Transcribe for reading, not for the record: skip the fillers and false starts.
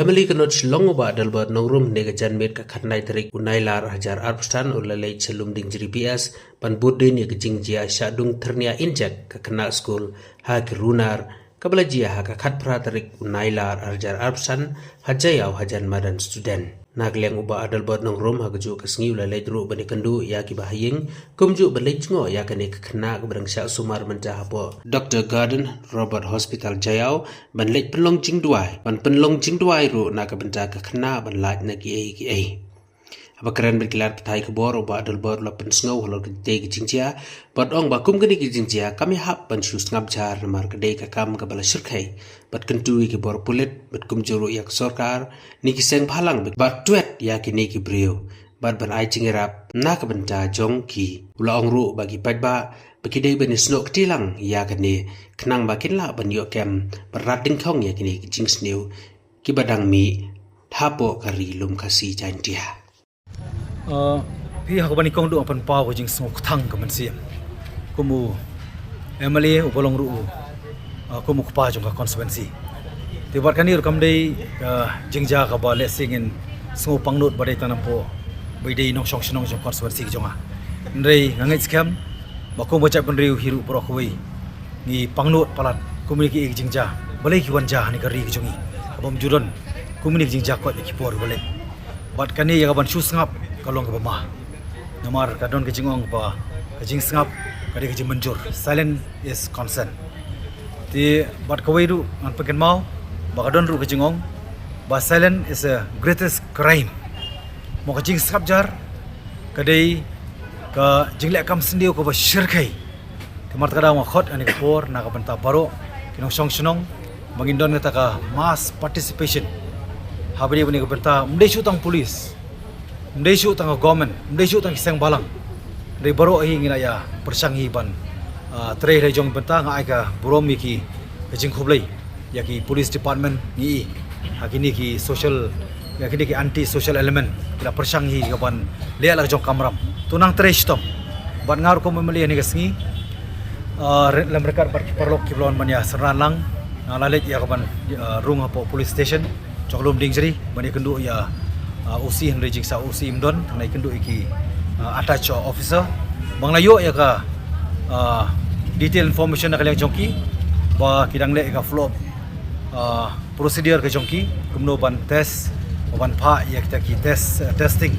Emily kanot shilong ba dalbat nongrum nega janmet ka khatnai tarik unai lar hajar arbstan ulalai chelum ding jiri PS pan budde ni gejing jia syadung ternia injek ka kena school ha runar kabla jia ha ka khat pra tarik unai lar hajar arbstan hajayau hajan madan student nagleng uba adalbat nongrum ha geju kasngi ulalai dru bani kandu ya ki bahaying kumju balai chngo ya kane ka khna ka brangsha sumar manja hapo Dr. Garden Robert Hospital Jayau ban lek penlong jing duai ban penlong jing duai ru na ka benda ka khna ban laj na ki ai apa keren berkilar petai ke bor uba adalbat la pen sngow halo ke te ki jingjia bat ong ba kum gani ki jingjia kami hap ban shus ngap jar mar ka dei ka kam ka bala shirkai bat kentu ki bor pulit bat kum juru yak sarkar ni ki seng phalang bat twet ya ki ni ki brio bat ban ai jingirap na ka benda jong ki ula ong ru bagi padba bagi dei ban snok tilang ya ka ni knang ba kin la ban yo kem berat ding khong ya ki ni ki jing snew ki badang mi thapo kari lum kasi jantiaพี่เขาบันนี้กองดูอันปาวก็จิงสงบทั้งกับมันเสียก็มูEmilyอุปลงรู้ก็มูขป้าจงกับคอนเซปต์ที่วัดกันนี้เราคำได้จิงจ้ากับบาเลสิงินสงบปังนุดบได้ตานำโพไปได้น้องช่องชนองจงคอนเซปต์จงอ่ะในงั้นไงสแคมบอกก็มาจับกันเร็วฮิรุปรอกไว้นี่ปังนุดพลัดก็มีกี่จิงจ้าบาเลกี่วันจ้านี่ก็รีกจงอีผมจุดนั้นก็มีจิงจ้าก็อีกปอร์บาเลวัดกันนี้ยังกับบันชูสงับkalong ke bawah, nomor kadon kecing orang ke bawah, kecing sengap, kadang kecing menjur, silent is consent. Di buat kawai tu, an pekan mau, bakadon ru kecing orang, bah silent is a greatest crime. Mau kecing sengap jar, kadai ke jinglek kam sendiu ke bawah syirkai. Timar kadang wakot ane kapor, nak bentah baru, kinong song senong, mengindon kata ke mass participation. Habis ni bentah, mendai syutang polis. Mendesuk tangga government, mendesuk tangga kisang balang. Dari baru ahi ngina ya persanghi ban. Terakhir dari jong bentang ngai ka burom ki kejing khoblai. Ya ki police department ni. Hakini ki social, ya kini ki anti social element. Bila persanghi ka ban lea la jong kamram. Tunang terakhir tom. Ban ngar ko memeli ni kasngi. Lam rekat perlok ki blon ban ya seran lang. Lalit ya ka ban rung apo police station. Joklum ding jeri ban kendu ya OC Henry Jingsa OC Imdon tang naik kendu iki attach officer bang layo ya ka detail information nak yang jongki ba kidang le ka flow procedure ka jongki kumno ban test ban pha ya kita ki testing